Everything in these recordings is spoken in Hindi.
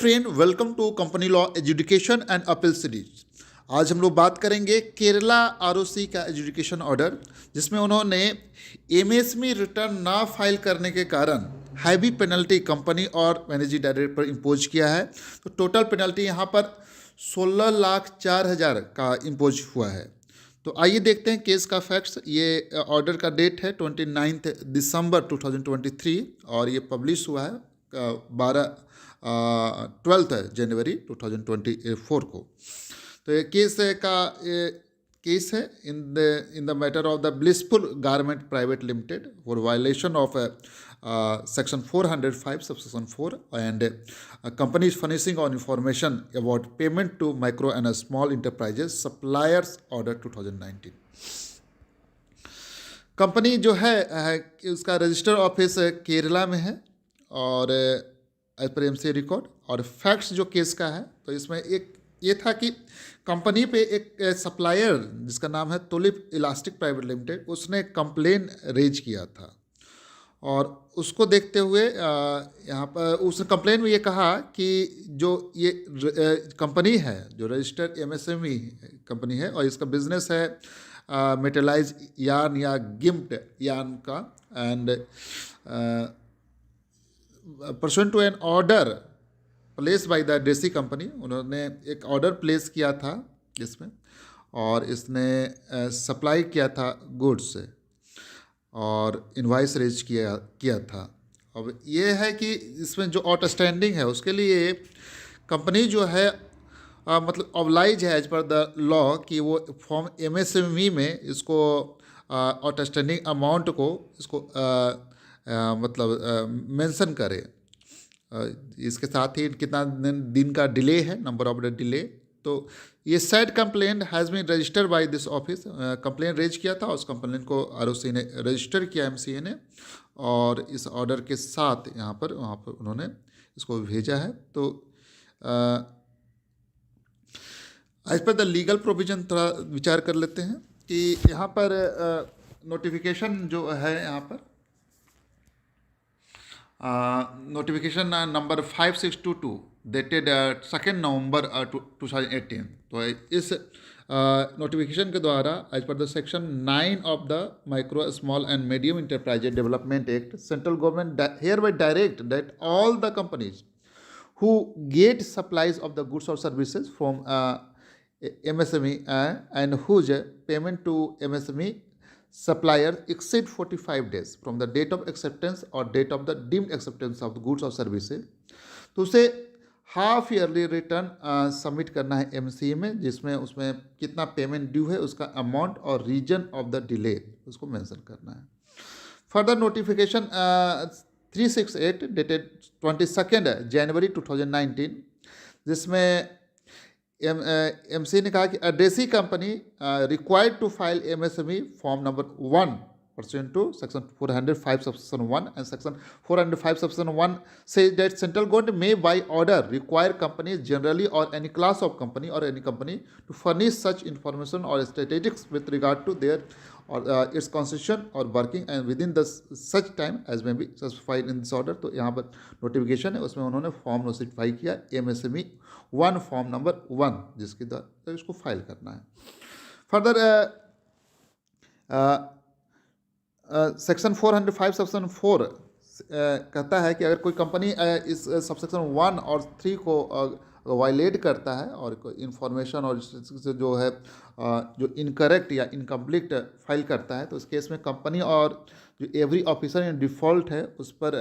Friend, welcome to company law education and appeal series. आज हम लोग बात करेंगे केरला आरओसी का एजुकेशन ऑर्डर, जिसमें उन्होंने एमएसएमई रिटर्न ना फाइल करने के कारण हैवी पेनल्टी कंपनी और मैनेजिंग डायरेक्टर पर इम्पोज किया है। तो टोटल पेनल्टी यहाँ पर 16,04,000 का इम्पोज हुआ है। तो आइए देखते हैं केस का फैक्ट्स। ये ऑर्डर का डेट है 29 दिसंबर 2023 और ये पब्लिश हुआ है 12 जनवरी 2024 को। तो ये केस है in the matter of the blissful garment private limited for violation of section 405 subsection 4 and company is furnishing on information about payment to micro and small enterprises suppliers order 2019। Company जो है उसका रजिस्टर ऑफिस केरला में है और एज पर एमसीए रिकॉर्ड। और फैक्ट्स जो केस का है, तो इसमें एक ये था कि कंपनी पे एक सप्लायर जिसका नाम है तुलिप इलास्टिक प्राइवेट लिमिटेड, उसने कंप्लेन रेज किया था और उसको देखते हुए यहाँ पर उसने कंप्लेन में ये कहा कि जो ये कंपनी है जो रजिस्टर्ड एमएसएमई कंपनी है और इसका बिजनेस है मेटलाइज यार्न या गिम्प्ड यार्न का, and pursuant to an order place by the Dressy company, उन्होंने एक ऑर्डर प्लेस किया था इसमें और इसने सप्लाई किया था गुड्स से और इनवाइस रेज किया था। अब ये है कि इसमें जो आउटस्टैंडिंग है उसके लिए कंपनी जो है मतलब ऑब्लाइज है एज पर द लॉ कि वो फॉर्म एमएसएमई में इसको आउटस्टैंडिंग अमाउंट को इसको मतलब मेंशन करे। इसके साथ ही कितना दिन का डिले है, नंबर ऑफ द डिले। तो ये said complaint has been registered by this office, complaint raise किया था, उस कंप्लेंट को आरओसी ने रजिस्टर किया एमसीए ने, और इस ऑर्डर के साथ वहाँ पर उन्होंने इसको भेजा है। तो as per the legal provision थोड़ा विचार कर लेते हैं कि यहाँ पर नोटिफिकेशन जो है यहाँ पर नोटिफिकेशन नंबर 5622 डेटेड 2 नवंबर 2018। तो इस नोटिफिकेशन के द्वारा as per the section 9 of the micro small and medium enterprise development act, central government hereby direct that all the companies who get supplies of the goods or services from MSME and whose payment to MSME supplier exceed 45 days from the date of acceptance or date of the deemed acceptance of the goods or services, तो उसे हाफ ईयरली रिटर्न सबमिट करना है एमसीए में, जिसमें उसमें कितना पेमेंट ड्यू है उसका अमाउंट और रीजन ऑफ द डिले उसको मेंशन करना है। फर्दर नोटिफिकेशन 368 डेटेड 22 जनवरी 2019, जिसमें एमसी ने कहा कि अडेसी company required to file MSME form number 1 pursuant to section 405 subsection 1 and section 405 subsection 1 says that central government may by order require companies generally or any class of company or any company to furnish such information or statistics with regard to their or its constitution or working and within the such time as may be specified in this order। तो यहाँ पर नोटिफिकेशन है, उसमें उन्होंने फॉर्म नोटिफाई किया एमएसएमई 1 फॉर्म नंबर 1, जिसके द्वारा इसको फाइल करना है। फर्दर सेक्शन 405 सबसेक्शन 4 कहता है कि अगर कोई कंपनी इस सबसेक्शन 1 और 3 को वायलेट करता है और कोई इंफॉर्मेशन और जो है जो इनकरेक्ट या इनकम्प्लीट फाइल करता है, तो इस केस में कंपनी और जो एवरी ऑफिसर इन डिफ़ॉल्ट है उस पर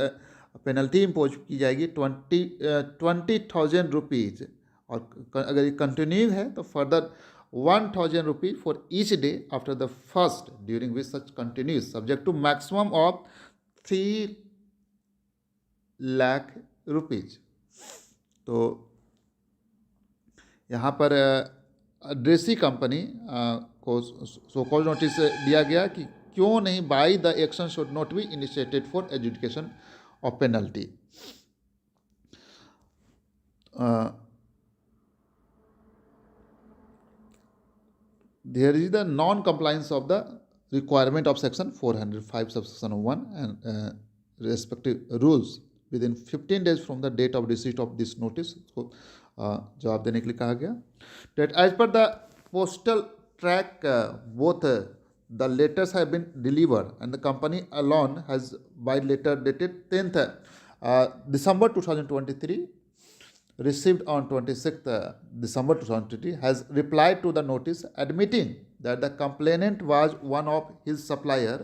पेनल्टी इम्पोज की जाएगी 20,000 रुपीज़, और अगर ये कंटिन्यू है तो further 1,000 rupees for each day after the first during which such continues subject to maximum of 3 lakh rupees. तो यहाँ पर ड्रेसी कंपनी को सोकॉल्ड नोटिस दिया गया कि क्यों नहीं by the action should not be initiated for education of penalty. There is the non-compliance of the requirement of section 405 subsection 1 and respective rules within 15 days from the date of receipt of this notice, उसको जवाब देने के लिए कहा गया. Date as per the postal track both the letters have been delivered and the company alone has by letter dated 10th December 2023 received on 26th December 2023 has replied to the notice admitting that the complainant was one of his supplier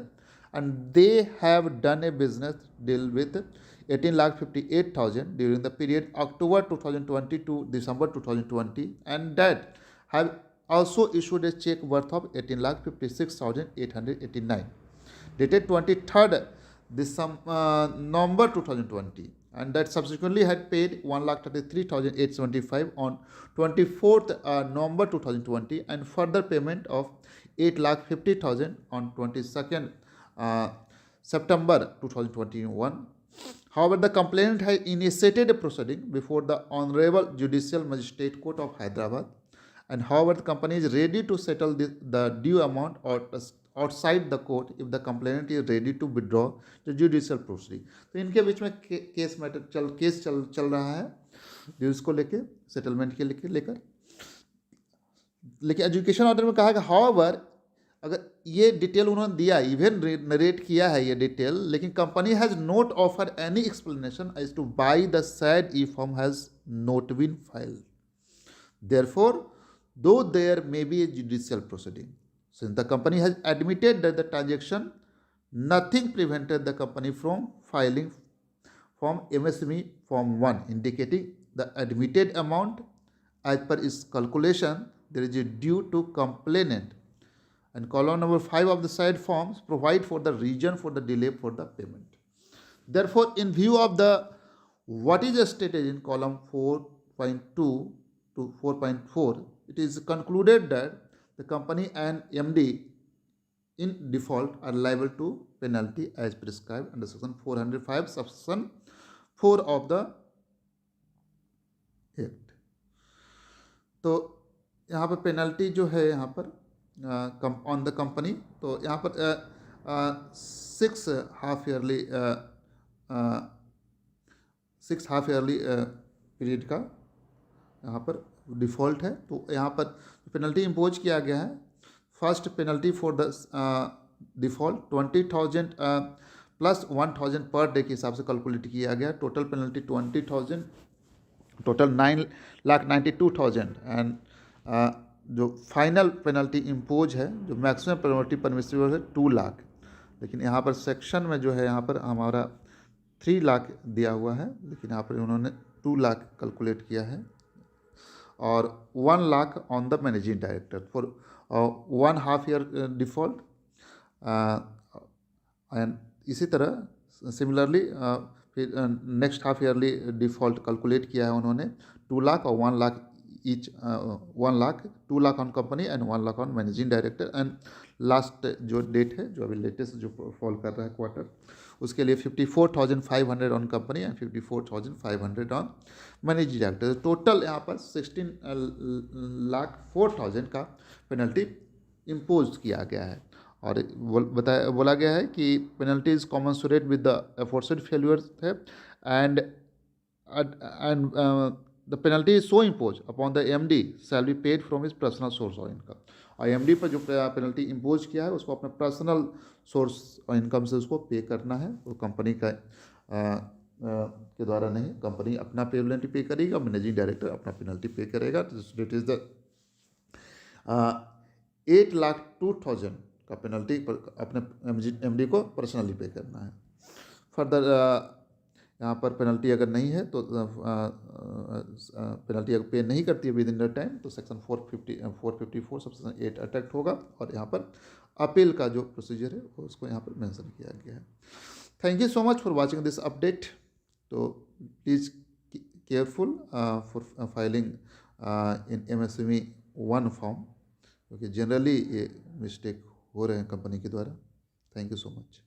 and they have done a business deal with 18,58,000 during the period October 2020 to December 2020 and that have also issued a check worth of 18,56,889 dated 23rd November 2020 and that subsequently had paid 1,33,875 on 24th November 2020 and further payment of 8,50,000 on 22nd September 2021. However, the complainant has initiated a proceeding before the Honorable Judicial Magistrate Court of Hyderabad and however the company is ready to settle the due amount or outside the court if the complainant is ready to withdraw the judicial proceeding. तो इनके बीच में केस चल रहा है ड्यूज को लेके, सेटलमेंट के लेकर. लेकिन एजुकेशन ऑर्डर में कहा कि हाउएवर अगर ये डिटेल उन्होंने दिया, इवन नरेट किया है ये डिटेल, लेकिन company has not offer any explanation as to by the said e form has not been filed. Therefore though there may be a judicial proceeding, since the company has admitted that the transaction, nothing prevented the company from filing Form MSME Form 1 indicating the admitted amount as per its calculation there is a due to complainant and column number 5 of the said forms provide for the reason for the delay for the payment. Therefore, in view of the what is stated in column 4.2 to 4.4, it is concluded that the company and MD in default are liable to penalty as prescribed under section 405 subsection 4 of the Act. तो यहाँ पर पेनल्टी जो है यहाँ पर ऑन द कंपनी, तो यहाँ पर 6 हाफ ईयरली पीरियड का यहाँ पर डिफ़ॉल्ट है. तो यहाँ पर पेनल्टी इम्पोज किया गया है. First penalty for the default 20,000 plus 1,000 per day के हिसाब से कैलकुलेट किया गया. टोटल पेनल्टी 20,000, टोटल 9,92,000 एंड जो फाइनल पेनल्टी इम्पोज है, जो मैक्सिमम पेनल्टी परमिसिबल है 2 लाख. लेकिन यहाँ पर सेक्शन में जो है यहाँ पर हमारा 3 लाख दिया हुआ है, लेकिन यहाँ पर उन्होंने 2 लाख कैलकुलेट किया है और 1 lakh on the managing director for 1 half year default. And इसी तरह सिमिलरली फिर next half yearly default calculate किया है उन्होंने 2 लाख और 1 lakh each, 1 lakh 2 lakh on company and 1 lakh on managing director. And last जो डेट है, जो अभी लेटेस्ट जो फॉल कर रहा है क्वार्टर, उसके लिए 54,500 on company and 54,500 on managing director. Total यहाँ पर 16,04,000 का पेनल्टी इम्पोज किया गया है. और बोला गया है कि penalty is commensurate with the aforesaid failures है and the penalty is so impose upon the MD shall be paid from his personal source of income. और एमडी पर जो पेनल्टी इम्पोज किया है उसको अपने पर्सनल सोर्स और इनकम से उसको पे करना है. वो कंपनी का के द्वारा नहीं, कंपनी अपना पेनल्टी पे करेगा, मैनेजिंग डायरेक्टर अपना पेनल्टी पे करेगा. इट इज़ द 8,02,000 का पेनल्टी पर अपने एमडी को पर्सनली पे करना है. फर्दर यहाँ पर पेनल्टी अगर नहीं है तो पेनल्टी अगर पे नहीं करती है विद इन द टाइम तो सेक्शन 454 सेक्शन 8 अटैक्ट होगा. और यहाँ पर अपील का जो प्रोसीजर है उसको यहाँ पर मेंशन किया गया है. Thank you so much for watching this update. तो please careful for filing in MSME 1 form, क्योंकि जनरली ये मिस्टेक हो रहे हैं कंपनी के द्वारा. Thank you so much.